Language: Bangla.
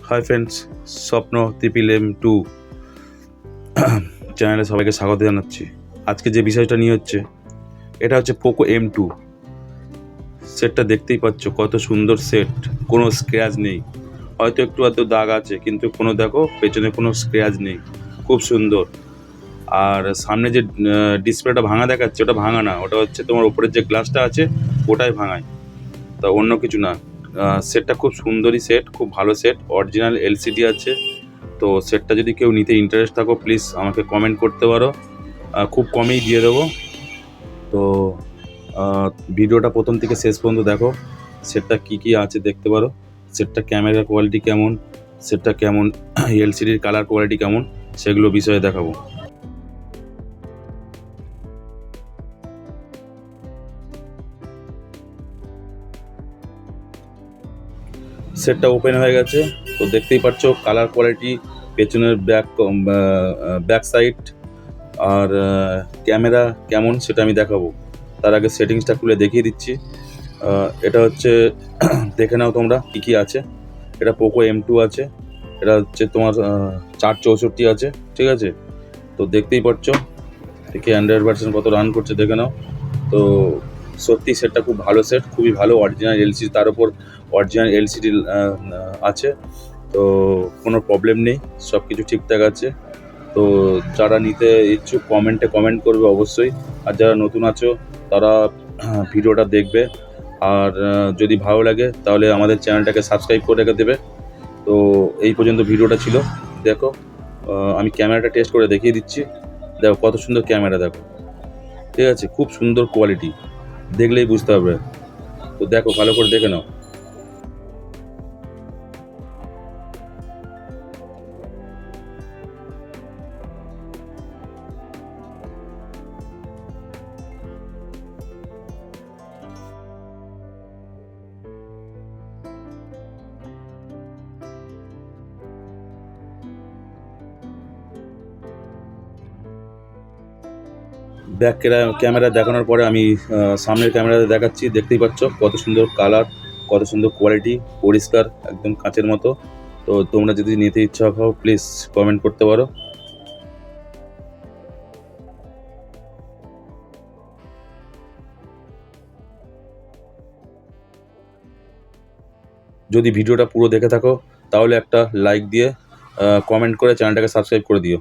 হাই ফ্রেন্ডস, স্বপ্ন ট্রিপল এম টু চ্যানেলে সবাইকে স্বাগত জানাচ্ছি। আজকে যে বিষয়টা নিয়ে হচ্ছে, এটা হচ্ছে পোকো M2 সেটটা। দেখতেই পাচ্ছ কত সুন্দর সেট, কোনো স্ক্র্যাচ নেই, হয়তো একটু আধটু দাগ আছে কিন্তু কোনো, দেখো পেছনে কোনো স্ক্র্যাচ নেই, খুব সুন্দর। আর সামনে যে ডিসপ্লেটা ভাঙা দেখাচ্ছে, ওটা ভাঙা না, ওটা হচ্ছে তোমার উপরের যে গ্লাসটা আছে ওটাই ভাঙায়, তা অন্য কিছু না। সেটটা খুব সুন্দরই সেট, খুব ভালো সেট, অরিজিনাল LCD আছে। তো সেটটা যদি কেউ নিতে ইন্টারেস্ট থাকো, প্লিজ আমাকে কমেন্ট করতে পারো, খুব কমেই দিয়ে দেবো। তো ভিডিওটা প্রথম থেকে শেষ পর্যন্ত দেখো, সেটটা কী কী আছে দেখতে পারো, সেটটা ক্যামেরার কোয়ালিটি কেমন, সেটটা কেমন, LCDর কালার কোয়ালিটি কেমন, সেগুলো বিষয়ে দেখাবো। সেটটা ওপেন হয়ে গেছে, তো দেখতেই পাচ্ছ কালার কোয়ালিটি, পেছনের ব্যাক সাইড আর ক্যামেরা কেমন সেটা আমি দেখাবো। তার আগে সেটিংসটা খুলে দেখিয়ে দিচ্ছি। এটা হচ্ছে দেখে নাও তোমরা কী কী আছে। এটা পোকো M2 আছে, এটা হচ্ছে তোমার 464 আছে, ঠিক আছে। তো দেখতেই পাচ্ছ দেখি অ্যান্ড্রয়েড ভার্সন কত রান করছে দেখে নাও। তো সত্যি সেটটা খুব ভালো সেট, খুবই ভালো, অরিজিনাল LCD, তার উপর অরিজিনাল LCD আছে। তো কোনো প্রবলেম নেই, সব কিছু ঠিকঠাক আছে। তো যারা নিতে ইচ্ছুক কমেন্ট করবে অবশ্যই। আর যারা নতুন আছো তারা ভিডিওটা দেখবে। আর যদি ভালো লাগে তাহলে আমাদের চ্যানেলটাকে সাবস্ক্রাইব করে রেখে দেবে। তো এই পর্যন্ত ভিডিওটা ছিল। দেখো, আমি ক্যামেরাটা টেস্ট করে দেখিয়ে দিচ্ছি। দেখো কত সুন্দর ক্যামেরা, দেখো, ঠিক আছে, খুব সুন্দর কোয়ালিটি, দেখলেই বুঝতে পারবে। তো দেখো, ভালো করে দেখে নাও। ব্যাক ক্যামেরা দেখানোর পরে আমি সামনের ক্যামেরাতে দেখাচ্ছি। দেখতেই পাচ্ছ কত সুন্দর কালার, কত সুন্দর কোয়ালিটি, পরিষ্কার একদম কাঁচের মতো। তো তোমরা যদি নিতে ইচ্ছা হও প্লিজ কমেন্ট করতে পারো। যদি ভিডিওটা পুরো দেখে থাকো তাহলে একটা লাইক দিয়ে কমেন্ট করে চ্যানেলটাকে সাবস্ক্রাইব করে দিও।